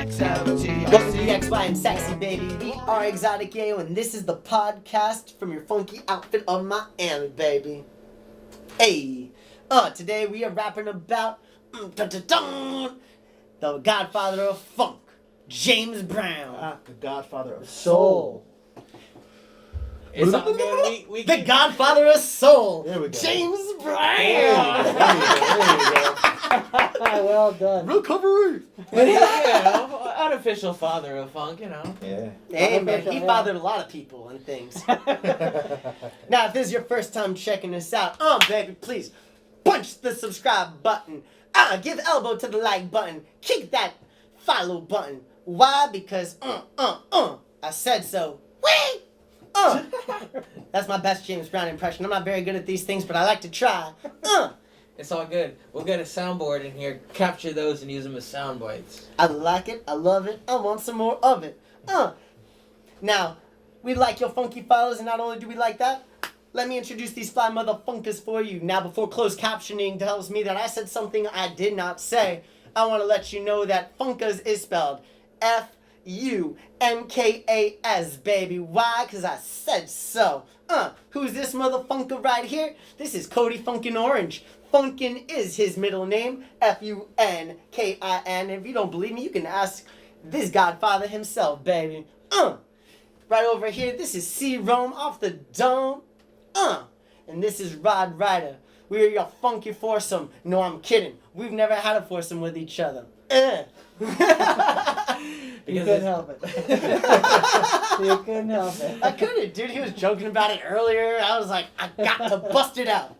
X-O-T-I-C. Welcome to the XY and Sexy, baby. We are Xotic Yeyo, and this is the podcast from your funky outfit of Miami, baby. Hey, today we are rapping about the Godfather of Funk, James Brown. The Godfather of Soul. It's all good. We The Godfather of Soul, There we go. James There Brown. you go. Well done. Recovery. Unofficial father of funk, Yeah. Hey, man, he fathered a lot of people and things. Now, if this is your first time checking us out, baby, please punch the subscribe button. Give elbow to the like button. Kick that follow button. Why? Because, I said so. Whee! That's my best James Brown impression. I'm not very good at these things, but I like to try. It's all good. We'll get a soundboard in here, capture those, and use them as sound bites. I like it. I love it. I want some more of it. Now, we like your funky fellas, and not only do we like that, let me introduce these fly motherfunkers for you. Now, before closed captioning tells me that I said something I did not say, I want to let you know that Funkers is spelled Funkas, baby. Why? Because I said so. Who's this motherfunker right here? This is Cody Funkin' Orange. Funkin' is his middle name, Funkin. If you don't believe me, you can ask this Godfather himself, baby. Right over here, this is C-Rome off the dome. And this is Rod Ryder. We are your funky foursome. No, I'm kidding. We've never had a foursome with each other. You couldn't help it. You couldn't help it. I couldn't, dude. He was joking about it earlier. I was like, I got to bust it out.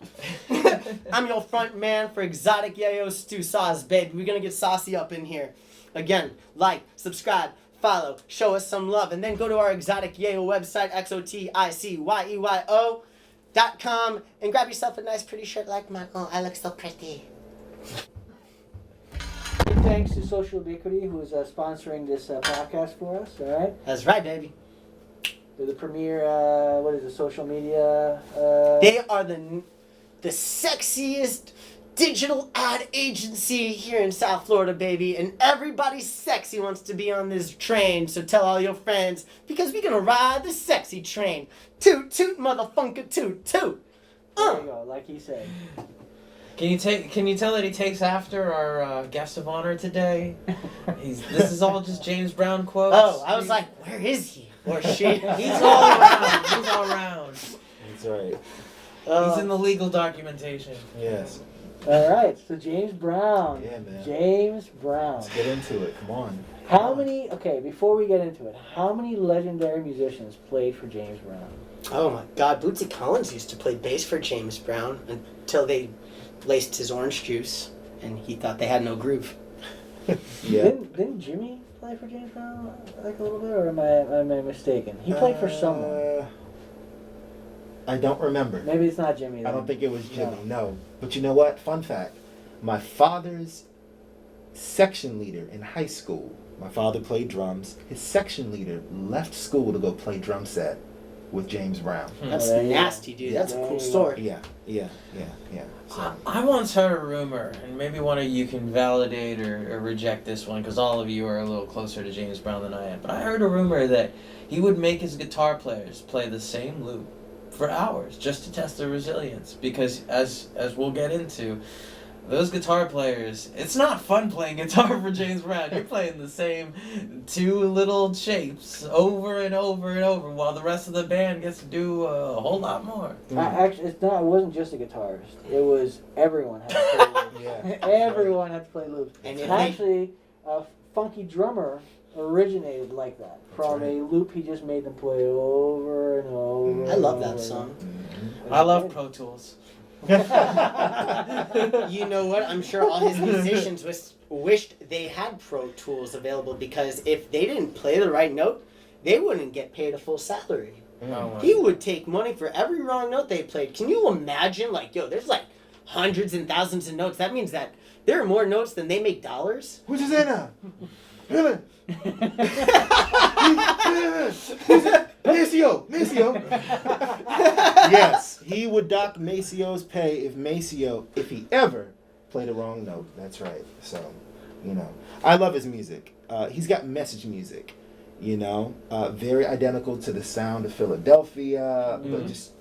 I'm your front man for Xotic Yeyo Stew Sauce, baby. We're going to get saucy up in here. Again, like, subscribe, follow, show us some love, and then go to our Xotic Yeyo website, XOTICYEYO.com, and grab yourself a nice, pretty shirt like mine. Oh, I look so pretty. Big thanks to Social Ubiquity, who is sponsoring this podcast for us. All right, That's right, baby. they're the premier. What is it? Social media. They are the sexiest digital ad agency here in South Florida, baby. And everybody sexy wants to be on this train. So tell all your friends, because we're going to ride the sexy train. Toot, toot, motherfunker, toot, toot. There you go, like he said. Can you tell that he takes after our guest of honor today? This is all just James Brown quotes. Oh, I was like, where is he? Or she? He's all around. He's all around. That's right. He's in the legal documentation. Yes. All right, so James Brown. Yeah, man. James Brown. Let's get into it. Come on. How many? Okay, before we get into it, how many legendary musicians played for James Brown? Oh my God, Bootsy Collins used to play bass for James Brown until they laced his orange juice, and he thought they had no groove. Yeah. Didn't Jimmy play for James Brown like a little bit, or am I mistaken? He played for someone. I don't remember. Maybe it's not Jimmy. I Then. don't think it was Jimmy. No. But you know what? Fun fact. My father's section leader in high school. My father played drums. His section leader left school to go play drum set with James Brown. That's there you go. nasty, dude. That's a There cool you go. story. Yeah. So, I once heard a rumor, and maybe one of you can validate or reject this one, because all of you are a little closer to James Brown than I am. But I heard a rumor that he would make his guitar players play the same loop for hours just to test their resilience, because as we'll get into, those guitar players, it's not fun playing guitar for James Brown. You're playing the same two little shapes over and over and over, while the rest of the band gets to do a whole lot more. Actually, it wasn't just a guitarist. It was everyone had to play loops. yeah. Everyone had to play loops. And if Actually, a funky drummer originated like that from a loop he just made them play over and over. I love and that over. song. I love Pro Tools. You know what? I'm sure all his musicians wished they had Pro Tools available, because if they didn't play the right note, they wouldn't get paid a full salary. He would take money for every wrong note they played. Can you imagine? Like, there's like hundreds and thousands of notes. That means that there are more notes than they make dollars. Who's his now? Maceo. Yes, he would dock Maceo's pay if he ever played a wrong note. That's right. So, I love his music. he's got message music, very identical to the sound of Philadelphia, but just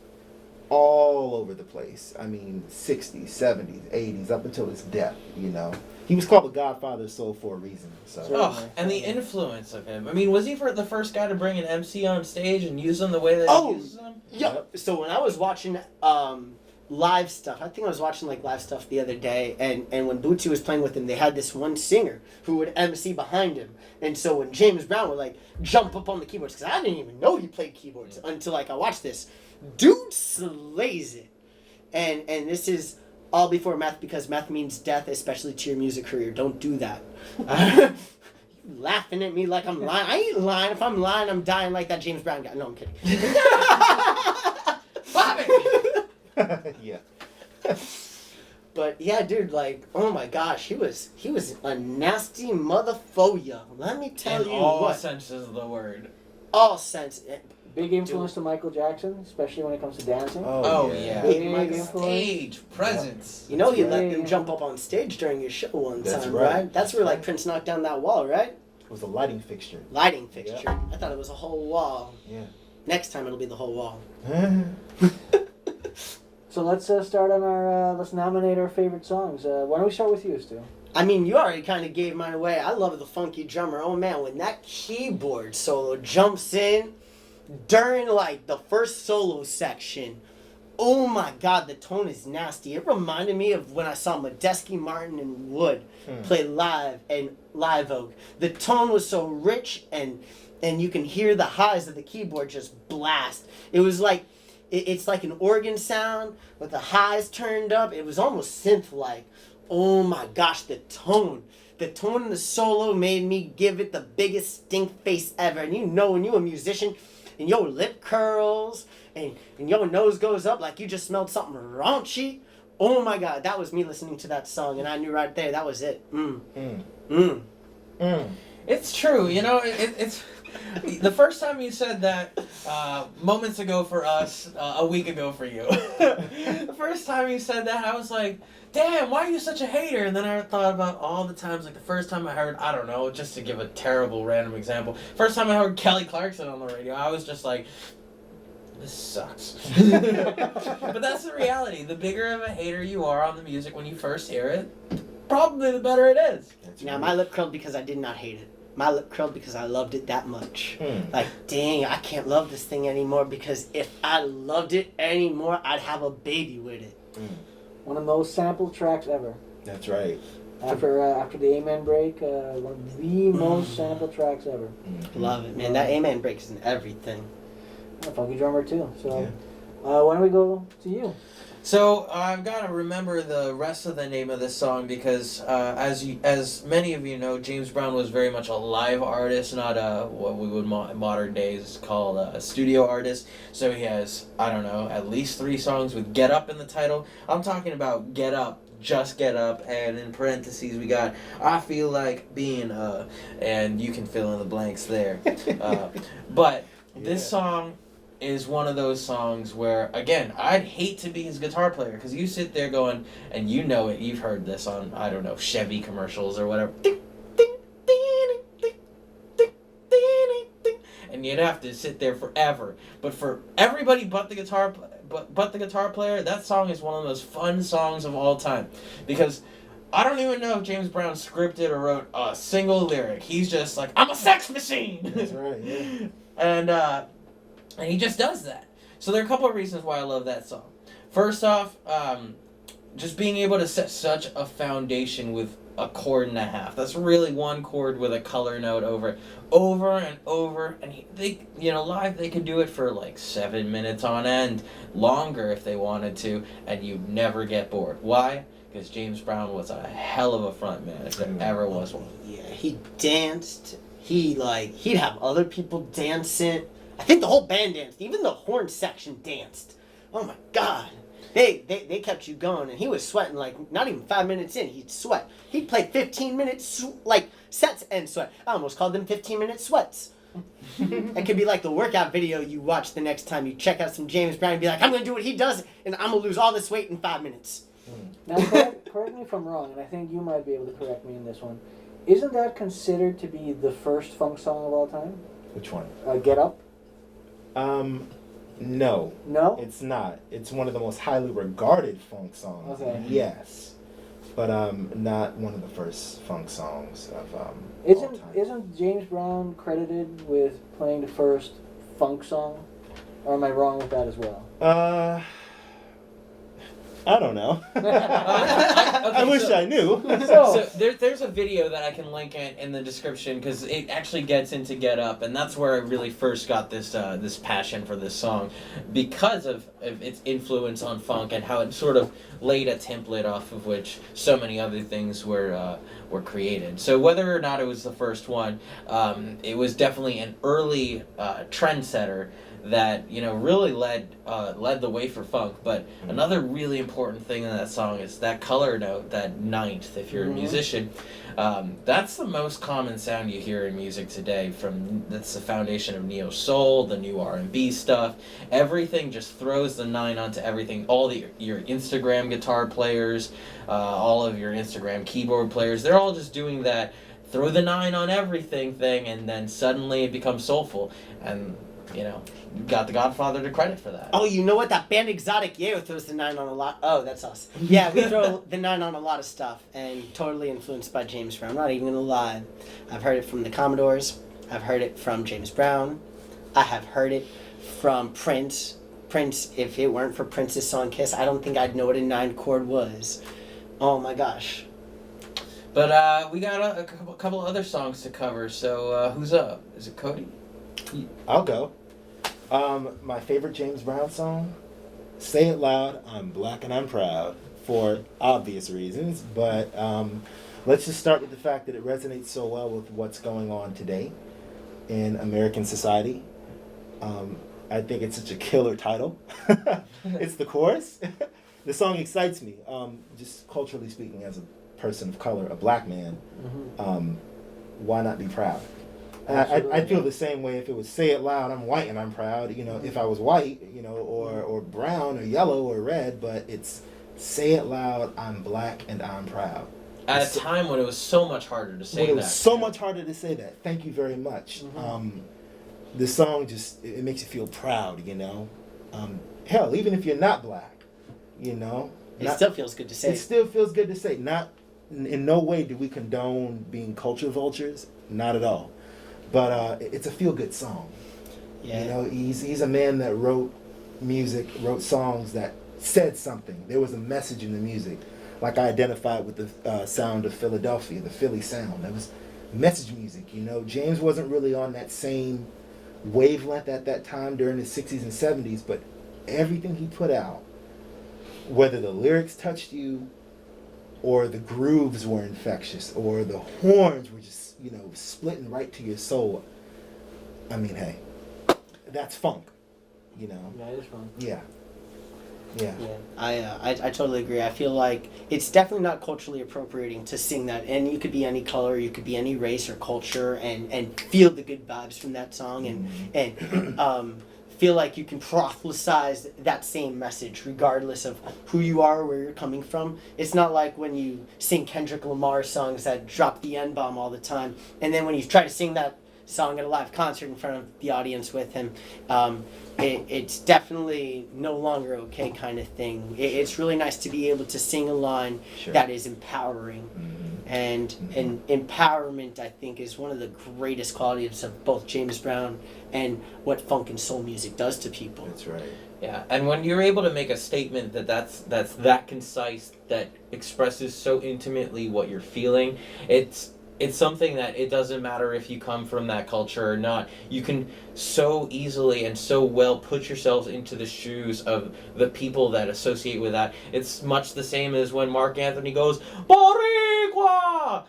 all over the place. I mean, 60s, 70s, 80s, up until his death, He was called the Godfather of Soul for a reason. So. Oh, and the influence of him. I mean, was he the first guy to bring an MC on stage and use them the way that he uses them? Yeah. So when I was watching live stuff, I think I was watching like live stuff the other day, and when Bootsy was playing with him, they had this one singer who would MC behind him. And so when James Brown would like jump up on the keyboards, because I didn't even know he played keyboards until like I watched this. Dude slays it. And this is all before meth, because meth means death, especially to your music career. Don't do that. You laughing at me like I'm lying. I ain't lying. If I'm lying, I'm dying like that James Brown guy. No, I'm kidding. Yeah. But yeah, dude, like, oh my gosh, he was a nasty motherfucker. Let me tell you all what. senses of the word. All sense. Big influence to Michael Jackson, especially when it comes to dancing. Oh yeah. Big influence. Stage presence. You know he let him jump up on stage during his show one That's time, right. right? That's where like Prince knocked down that wall, right? It was a lighting fixture. Lighting fixture. I thought it was a whole wall. Yeah. Next time it'll be the whole wall. So let's start on our, let's nominate our favorite songs. Why don't we start with you, Stu? I mean, you already kind of gave mine away. I love the funky drummer. Oh man, when that keyboard solo jumps in during like the first solo section, oh my god, the tone is nasty. It reminded me of when I saw Medeski, Martin, and Wood play live and Live Oak. The tone was so rich, and you can hear the highs of the keyboard just blast. It was like, it's like an organ sound with the highs turned up. It was almost synth-like. Oh my gosh, the tone in the solo made me give it the biggest stink face ever. And when you're a musician and your lip curls and your nose goes up like you just smelled something raunchy. Oh my god, that was me listening to that song, and I knew right there that was it. It's true, it's the first time you said that moments ago for us, a week ago for you. The first time you said that, I was like, damn, why are you such a hater? And then I thought about all the times, like the first time I heard, I don't know, just to give a terrible random example, first time I heard Kelly Clarkson on the radio, I was just like, this sucks. But that's the reality. The bigger of a hater you are on the music when you first hear it, probably the better it is. Now, my lip curled because I did not hate it. My lip curled because I loved it that much. Like, dang, I can't love this thing anymore, because if I loved it anymore, I'd have a baby with it. One of the most sampled tracks ever. That's right. After the Amen break, one of the most sampled tracks ever. Love it, man. That Amen break is in everything. A funky drummer too. So, why don't we go to you? So I've got to remember the rest of the name of this song because, as many of you know, James Brown was very much a live artist, not what we would modern days call a studio artist. So he has, I don't know, at least 3 songs with "Get Up" in the title. I'm talking about "Get Up." Just Get Up, and in parentheses we got I Feel Like Being and you can fill in the blanks there. But this song is one of those songs where, again, I'd hate to be his guitar player, because you sit there going, and you know it, you've heard this on, I don't know, Chevy commercials or whatever, and you'd have to sit there forever. But for everybody but the guitar player, that song is one of the most fun songs of all time, because I don't even know if James Brown scripted or wrote a single lyric. He's just like, I'm a sex machine. That's right. Yeah. And he just does that. So there are a couple of reasons why I love that song. First off, just being able to set such a foundation with a chord and a half. That's really one chord with a color note over and over. And they, live they could do it for like 7 minutes on end, longer if they wanted to, and you'd never get bored. Why? Because James Brown was a hell of a front man, if there ever was one. Yeah, he danced. He'd have other people dancing. I think the whole band danced. Even the horn section danced. Oh my god. They kept you going, and he was sweating like not even 5 minutes in. He'd sweat. He'd play 15 minutes sets and sweat. I almost called them 15-minute sweats. It could be like the workout video you watch the next time you check out some James Brown and be like, I'm gonna do what he does, and I'm gonna lose all this weight in 5 minutes. Now correct me if I'm wrong, and I think you might be able to correct me in this one. Isn't that considered to be the first funk song of all time? Which one? Get Up? No. No? It's not. It's one of the most highly regarded funk songs. Okay. Yes. But not one of the first funk songs of all time. Isn't James Brown credited with playing the first funk song? Or am I wrong with that as well? I don't know. I wish so- I knew. So there's a video that I can link in the description because it actually gets into Get Up, and that's where I really first got this this passion for this song because of its influence on funk and how it sort of laid a template off of which so many other things were created. So whether or not it was the first one, it was definitely an early trendsetter that really led the way for funk. But another really important thing in that song is that color note, that ninth. If you're a musician, that's the most common sound you hear in music today. That's the foundation of neo soul, the new R&B stuff. Everything just throws the 9 onto everything. All your Instagram guitar players, all of your Instagram keyboard players, they're all just doing that. Throw the 9 on everything thing, and then suddenly it becomes soulful. And you got the Godfather to credit for that. Oh, you know what? That band Xotic, Yeyo throws the 9 on a lot. Oh, that's us. Yeah, we throw the 9 on a lot of stuff, and totally influenced by James Brown. I'm not even gonna lie. I've heard it from the Commodores. I've heard it from James Brown. I have heard it from Prince. Prince, if it weren't for Prince's song Kiss, I don't think I'd know what a 9 chord was. Oh my gosh. But we got a couple other songs to cover. So who's up? Is it Cody? I'll go. My favorite James Brown song, Say It Loud, I'm Black and I'm Proud, for obvious reasons, but let's just start with the fact that it resonates so well with what's going on today in American society. I think it's such a killer title. It's the chorus. The song excites me, just culturally speaking, as a person of color, a black man. Why not be proud? I feel the same way if it was Say It Loud, I'm white and I'm proud, if I was white, or brown or yellow or red, but it's Say It Loud, I'm black and I'm proud. At a time when it was so much harder to say when that. it was so much harder to say that. Thank you very much. The song just, it makes you feel proud, hell, even if you're not black, It still feels good to say. It still feels good to say. Not, in no way do we condone being culture vultures, not at all. But it's a feel-good song. Yeah. He's a man that wrote music, wrote songs that said something. There was a message in the music. Like I identified with the sound of Philadelphia, the Philly sound. That was message music, James wasn't really on that same wavelength at that time during the 60s and 70s, but everything he put out, whether the lyrics touched you or the grooves were infectious or the horns were just splitting right to your soul. I mean, hey, that's funk, Yeah, it is fun. Yeah. I totally agree. I feel like it's definitely not culturally appropriating to sing that, and you could be any color, you could be any race or culture, and feel the good vibes from that song, and feel like you can prophesize that same message regardless of who you are or where you're coming from. It's not like when you sing Kendrick Lamar songs that drop the N-bomb all the time, and then when you try to sing that song at a live concert in front of the audience with him, it's definitely no longer okay kind of thing. It's really nice to be able to sing a line that is empowering. And empowerment, I think, is one of the greatest qualities of both James Brown and what funk and soul music does to people. That's right. Yeah, and when you're able to make a statement that's that concise, that expresses so intimately what you're feeling, it's something that it doesn't matter if you come from that culture or not. You can so easily and so well put yourselves into the shoes of the people that associate with that. It's much the same as when Mark Anthony goes, Boricua!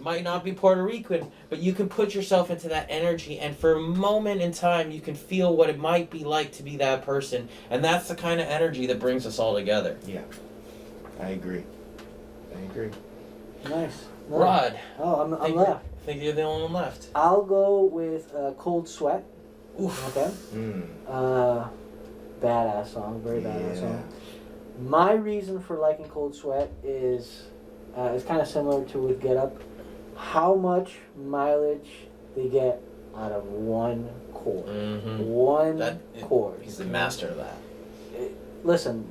Might not be Puerto Rican, but you can put yourself into that energy, and for a moment in time, you can feel what it might be like to be that person. And that's the kind of energy that brings us all together. Yeah, I agree. Nice. Rod. Oh, I'm left. I think you're the only one left. I'll go with Cold Sweat. Oof. Okay. Badass song. Very badass song. My reason for liking Cold Sweat is kind of similar to with Get Up. how much mileage they get out of one chord. Mm-hmm. One chord. He's the master of that. Listen,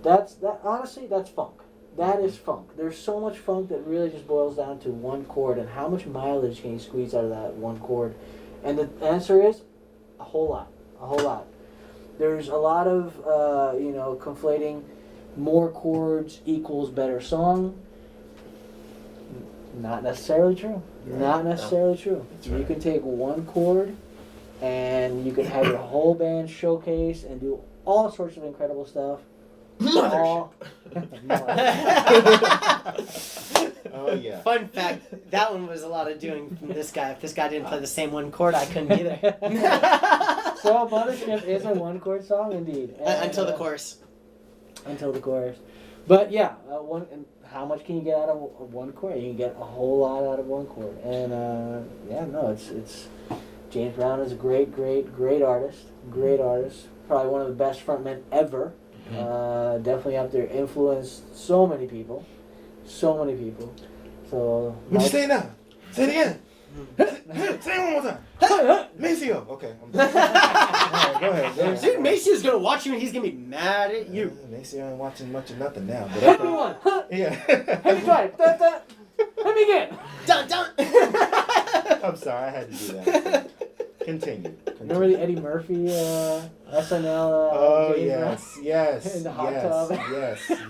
honestly, that's funk. That is funk. There's so much funk that really just boils down to one chord, and how much mileage can you squeeze out of that one chord? And the answer is a whole lot. A whole lot. There's a lot of, conflating more chords equals better song. Not necessarily true. Right. Not necessarily true. That's You right. can take one chord and you can have your whole band showcase and do all sorts of incredible stuff. All- Oh yeah. Fun fact, that one was a lot of doing from this guy. If this guy didn't play the same one chord, I couldn't either. So Mothership is a one chord song indeed. And, Until the chorus. Until the chorus. But yeah, and how much can you get out of one chord? You can get a whole lot out of one chord. And it's James Brown is a great artist. Great artist. Probably one of the best frontmen ever. Definitely up there. Influenced so many people. So many people. So. What'd you say now? Say it again. Say it one more time. Maceo. Okay. I'm done. All right, go ahead. Dude, Macio's gonna watch you and he's gonna be mad at you. Maceo ain't watching much of nothing now. But Hit me one. yeah. Let me try it. Let me again. Dun dun. I'm sorry, I had to do that. Continue. Remember the Eddie Murphy SNL? Oh James yes. In the hot tub.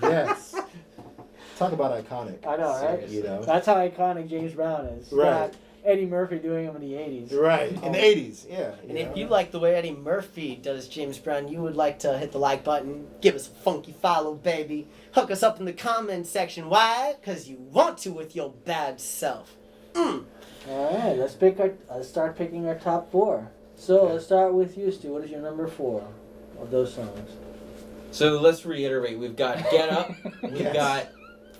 Yes. Talk about iconic. I know, right? You know. That's how iconic James Brown is. Right. Got Eddie Murphy doing him in the 80s. Right. In the 80s. Yeah. And if you like the way Eddie Murphy does James Brown, you would like to hit the like button, give us a funky follow, baby. Hook us up in the comment section. Why? Because you want to with your bad self. All right, let's start picking our top 4. So Okay. let's start with you, Stu. What is your number 4 of those songs? So let's reiterate. We've got Get Up. We've Yes. got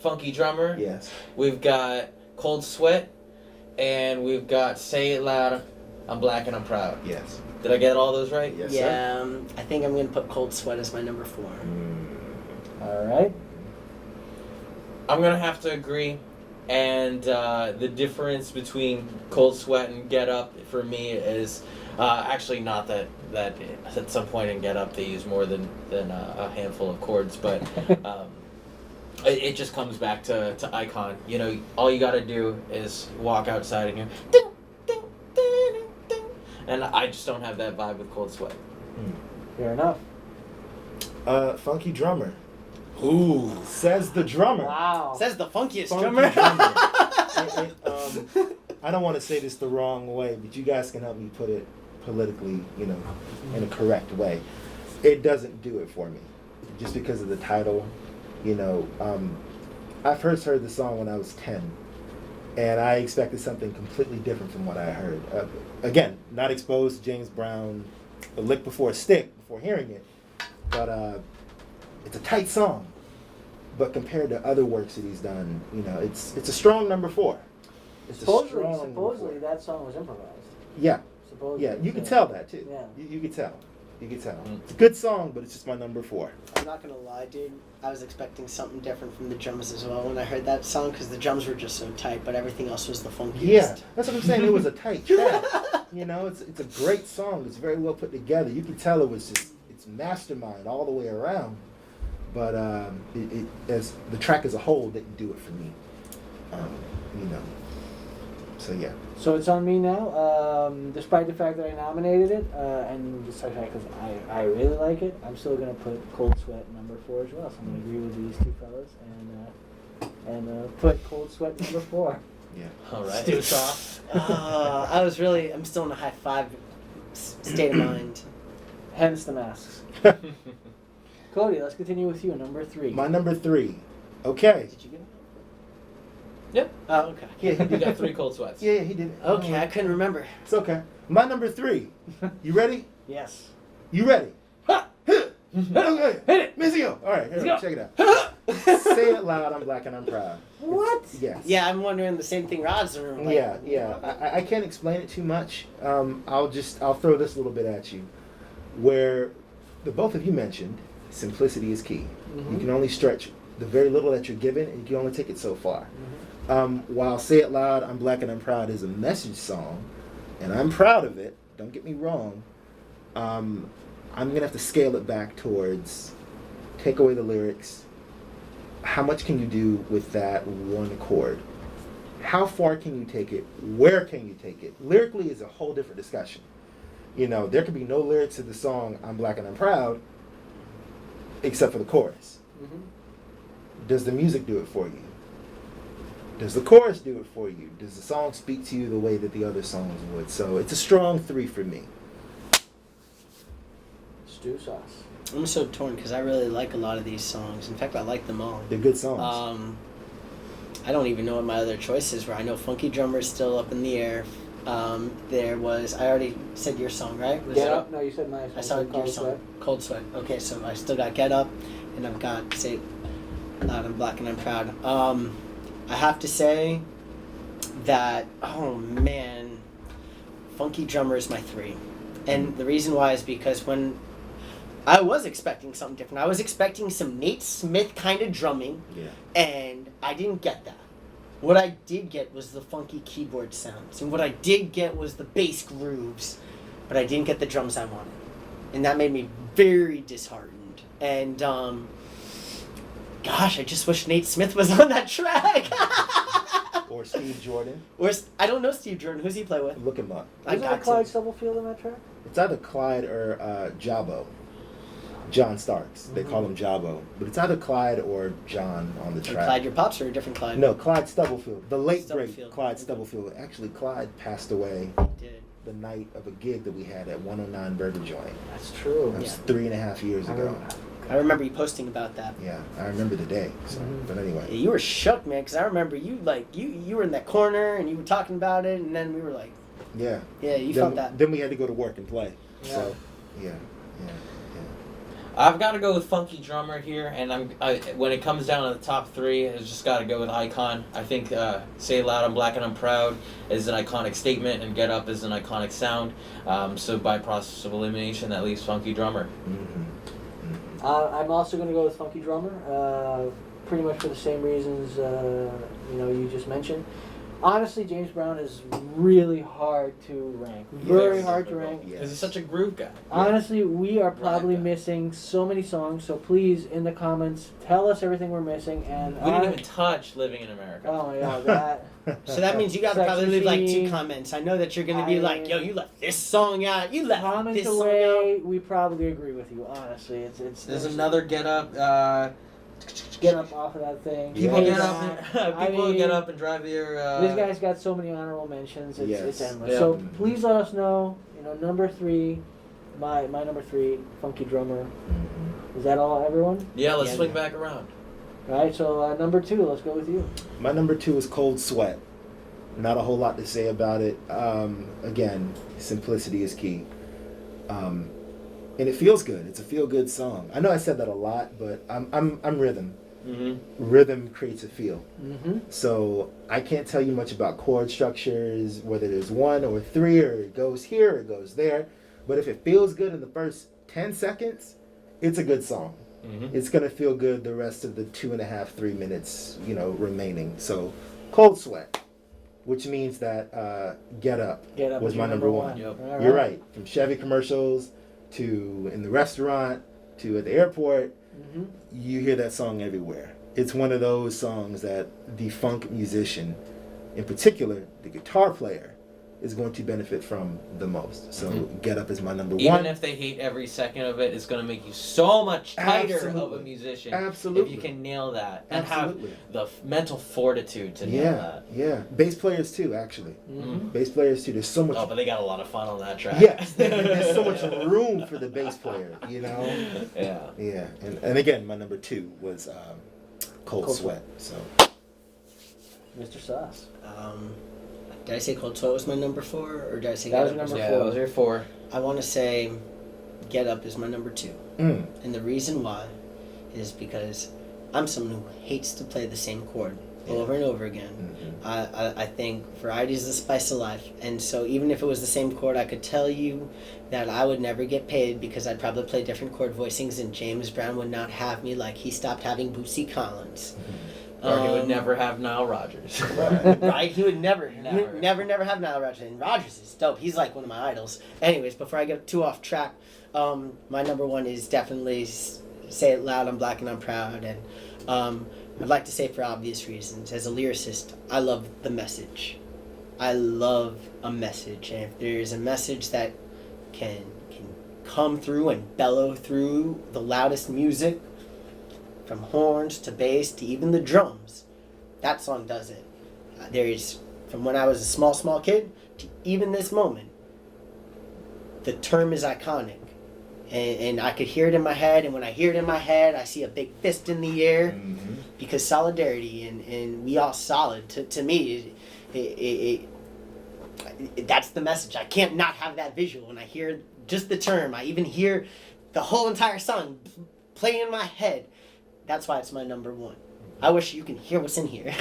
Funky Drummer. Yes. We've got Cold Sweat. And we've got Say It Loud, I'm Black and I'm Proud. Yes. Did I get all those right? Yes, sir. Yeah, I think I'm going to put Cold Sweat as my number 4. All right. I'm going to have to agree. And the difference between Cold Sweat and Get Up for me is actually not that at some point in Get Up they use more than a handful of chords, but it just comes back to icon. You know, all you got to do is walk outside and hear ding, ding, ding, ding, ding. And I just don't have that vibe with Cold Sweat. Fair enough. Funky Drummer. Ooh, says the drummer. Wow. Says the funkiest Funky drummer. drummer. I don't want to say this the wrong way, but you guys can help me put it politically, in a correct way. It doesn't do it for me, just because of the title. I first heard the song when I was 10, and I expected something completely different from what I heard. Again, not exposed to James Brown, a lick before a stick before hearing it, but it's a tight song. But compared to other works that he's done, it's a strong number 4. It's a strong number 4. Supposedly that song was improvised. Yeah, Supposedly. yeah, you could tell that too. Yeah. You could tell. It's a good song, but it's just my number 4. I'm not going to lie, dude. I was expecting something different from the drums as well when I heard that song because the drums were just so tight, but everything else was the funkiest. Yeah, that's what I'm saying. It was a tight track. It's a great song. It's very well put together. You can tell it's mastermind all the way around. But as the track as a whole didn't do it for me. So yeah. So it's on me now. Despite the fact that I nominated it, and despite the fact because I really like it, I'm still gonna put Cold Sweat number 4 as well. So I'm gonna agree with these two fellas and put Cold Sweat number 4. Yeah. All right. Stu soft. I'm still in a high 5 state of mind. Hence the masks. Cody, let's continue with you. Number 3. My number 3. Okay. Did you get it? Yep. Oh, okay. Yeah, he You did. got 3 Cold Sweats. Yeah, he did. Okay, I couldn't remember. It's okay. My number 3. You ready? Yes. You ready? Ha! Okay. Hit it! Maceo. All right, here, Let's check it out. Say it loud. I'm Black and I'm Proud. What? Yes. Yeah, I'm wondering the same thing Rod's doing. Like, Yeah. I can't explain it too much. I'll throw this a little bit at you, where the both of you mentioned simplicity is key. Mm-hmm. You can only stretch the very little that you're given, and you can only take it so far. While Say It Loud, I'm Black and I'm Proud is a message song, and I'm proud of it, don't get me wrong, I'm going to have to scale it back towards take away the lyrics. How much can you do with that one chord? How far can you take it? Where can you take it? Lyrically is a whole different discussion. You know, there could be no lyrics to the song I'm Black and I'm Proud except for the chorus. Mm-hmm. Does the music do it for you? Does the chorus do it for you? Does the song speak to you the way that the other songs would? So it's a strong 3 for me. Stew sauce. I'm so torn because I really like a lot of these songs. In fact, I like them all. They're good songs. I don't even know what my other choices were. I know Funky Drummer is still up in the air. There was, I already said your song, right? Was Get it Up? No, you said my song. I saw your Cold song. Sweat. Cold Sweat. Okay, so I still got Get Up, and I've got Say It Loud, I'm Black and I'm Proud. I have to say that, oh man, Funky Drummer is my 3. And the reason why is because when I was expecting something different, I was expecting some Nate Smith kind of drumming, Yeah. and I didn't get that. What I did get was the funky keyboard sounds, and what I did get was the bass grooves, but I didn't get the drums I wanted, and that made me very disheartened. And gosh, I just wish Nate Smith was on that track. Or Steve Jordan. I don't know Steve Jordan. Who's he play with? Look him up. I Isn't got that Clyde to. Stubblefield on that track? It's either Clyde or Jabo. John Starks. They call him Jabo. But it's either Clyde or John on the Or track. Clyde, your pops, or a different Clyde? No, Clyde Stubblefield. The late great Stubblefield. Clyde Stubblefield. Actually, Clyde passed away He did. the night of a gig that we had at 109 Burger Joint. That's true. That was Yeah. 3.5 years ago. I remember you posting about that. Yeah, I remember the day. So, but Yeah, anyway. you were shook, man, because I remember you you were in that corner and you were talking about it, and then we were like, Yeah. yeah, you then, felt that. Then we had to go to work and play. Yeah. So, yeah. I've got to go with Funky Drummer here, and when it comes down to the top 3, it's just got to go with Icon. I think Say It Loud, I'm Black and I'm Proud is an iconic statement, and Get Up is an iconic sound. So by process of elimination, that leaves Funky Drummer. I'm also going to go with Funky Drummer, pretty much for the same reasons you just mentioned. Honestly, James Brown is really hard to rank. Very Yes. hard to rank. Yes. Because he's such a groove guy. Honestly, we are probably Right. missing so many songs. So please, in the comments, tell us everything we're missing. And We didn't even touch Living in America. Oh my God, that. So that means you got to Sex probably leave like 2 Machine. comments. I know that you're gonna be like, yo, you left this song out. You left Comments this song out. away. We probably agree with you. Honestly, it's. There's another Get Up. Get up off of that thing. Yeah. People Hey, get up. I And, people mean, get up and drive your. This guy's got so many honorable mentions. It's Yes. endless. Yeah. So please let us know. Number 3, my number 3, Funky Drummer. Is that all, everyone? Yeah, let's Yeah. swing back around. All right. So number 2, let's go with you. My number 2 is Cold Sweat. Not a whole lot to say about it. Again, simplicity is key. And it feels good. It's a feel-good song. I know I said that a lot, but I'm rhythm. Mm-hmm. Rhythm creates a feel. Mm-hmm. So I can't tell you much about chord structures, whether there's 1 or 3, or it goes here or it goes there. But if it feels good in the first 10 seconds, it's a good song. Mm-hmm. It's going to feel good the rest of the 2.5, 3 minutes, remaining. So Cold Sweat, which means that Get Up Get Up was is my your number 1. Yep. All You're right. From Chevy commercials to in the restaurant to at the airport, Mm-hmm. you hear that song everywhere. It's one of those songs that the funk musician, in particular the guitar player, is going to benefit from the most. So Get Up is my number 1. Even if they hate every second of it, it's going to make you so much tighter of a Absolutely. musician. Absolutely. If you can nail that and Absolutely. have the mental fortitude to nail that. Yeah. Bass players too, actually. Mm-hmm. Bass players too. There's so much. Oh, but they got a lot of fun on that track. Yes, there's so much room for the bass player. Yeah. Yeah. And again, my number 2 was Cold Cold Sweat. So Mr. Sauce. Did I say Cold Sweat was my number 4, or did I say That Get was Up? number Yeah, 4. those are 4. I want to say Get Up is my number 2. And the reason why is because I'm someone who hates to play the same chord over and over again. I think variety is the spice of life. And so even if it was the same chord, I could tell you that I would never get paid because I'd probably play different chord voicings and James Brown would not have me like he stopped having Bootsy Collins. Or he would never have Nile Rodgers. Right? He would never Never. have Nile Rodgers. And Rodgers is dope. He's like one of my idols. Anyways, before I get too off track, my number one is definitely Say It Loud, I'm Black and I'm Proud. And I'd like to say for obvious reasons, as a lyricist, I love the message. I love a message. And if there's a message that can come through and bellow through the loudest music, from horns to bass to even the drums, that song does it. There's, from when I was a small kid to even this moment, the term is iconic. And I could hear it in my head, and when I hear it in my head, I see a big fist in the air, because solidarity, and we all solid. To me, that's the message. I can't not have that visual. When I hear just the term, I even hear the whole entire song playing in my head. That's why it's my number one. I wish you can hear what's in here.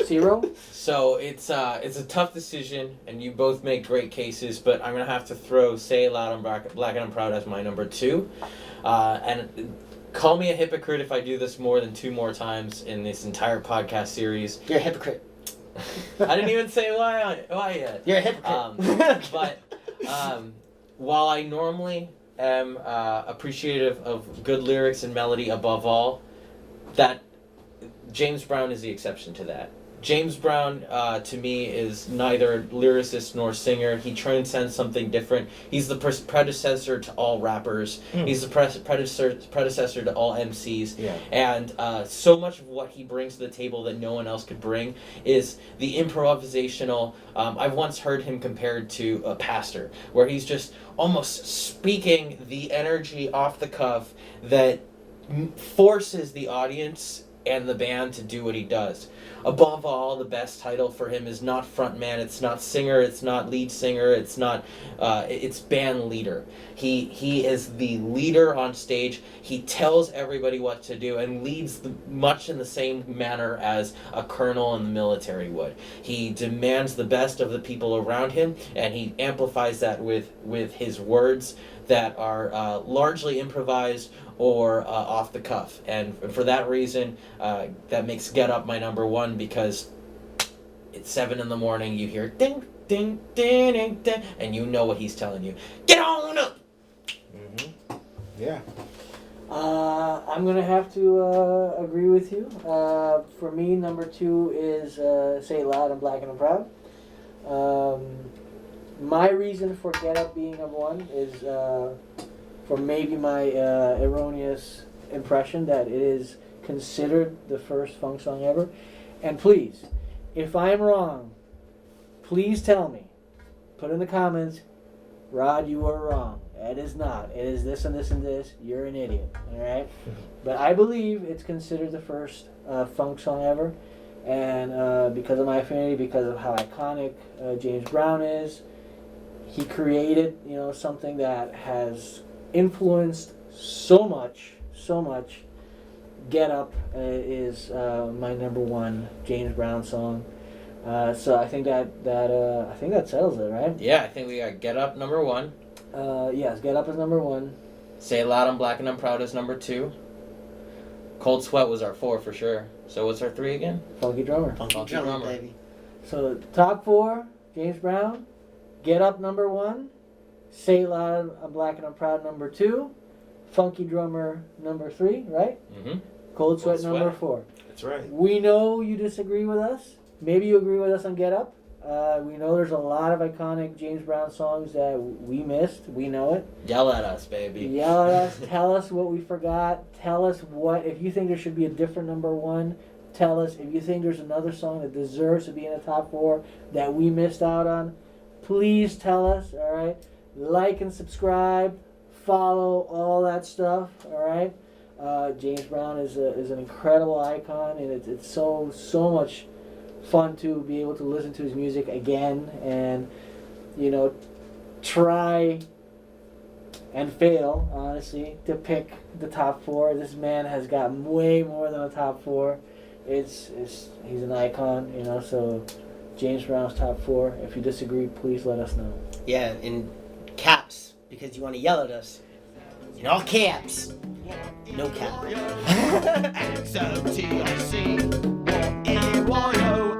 Zero? So it's a tough decision, and you both make great cases, but I'm gonna have to throw Say It Loud, I'm Black and I'm Proud as my number two. And call me a hypocrite if I do this more than 2 more times in this entire podcast series. You're a hypocrite. I didn't even say why yet. You're a hypocrite. But while I normally am appreciative of good lyrics and melody above all, that James Brown is the exception to that. James Brown, to me, is neither lyricist nor singer. He transcends something different. He's the predecessor to all rappers. He's the predecessor to all MCs. Yeah. And so much of what he brings to the table that no one else could bring is the improvisational. I've once heard him compared to a pastor, where he's just almost speaking the energy off the cuff that forces the audience and the band to do what he does. Above all, the best title for him is not frontman, it's not singer, it's not lead singer, it's not, it's band leader. He is the leader on stage. He tells everybody what to do and leads much in the same manner as a colonel in the military would. He demands the best of the people around him, and he amplifies that with his words that are largely improvised or off the cuff. And for that reason, that makes Get Up my number one, because it's 7 a.m, you hear ding, ding, ding, ding, ding, and you know what he's telling you. Get on up! Yeah. I'm going to have to agree with you. For me, number 2 is Say It Loud, I'm Black and I'm Proud. My reason for Get Up being number 1 is for maybe my erroneous impression that it is considered the first funk song ever. And please, if I'm wrong, please tell me. Put in the comments, Rod, you were wrong. It is not. It is this and this and this. You're an idiot. Alright? But I believe it's considered the first funk song ever. And because of my affinity, because of how iconic James Brown is, he created, something that has influenced so much. Get Up is my number 1 James Brown song. So I think that settles it, right? Yeah, I think we got Get Up number 1. Yes, Get Up is number 1. Say It Loud, I'm Black and I'm Proud is number 2. Cold Sweat was our 4 for sure. So what's our 3 again? Funky Drummer. Funky drummer, baby. So top 4, James Brown, Get Up number 1, Say It Loud, I'm Black and I'm Proud number 2, Funky Drummer number 3, right? Mm-hmm. Cold Sweat number 4. That's right. We know you disagree with us. Maybe you agree with us on Get Up. We know there's a lot of iconic James Brown songs that we missed. We know it. Yell at us, baby. Yell at us. Tell us what we forgot. Tell us if you think there should be a different number 1. Tell us if you think there's another song that deserves to be in the top 4 that we missed out on. Please tell us, all right? Like and subscribe. Follow all that stuff, all right? James Brown is an incredible icon, and it's so much fun to be able to listen to his music again and try and fail, honestly, to pick the top 4. This man has got way more than a top 4. He's an icon, so James Brown's top 4. If you disagree, please let us know. Yeah, in caps, because you want to yell at us. In all caps. No cap. Xotic, what in Yeyo?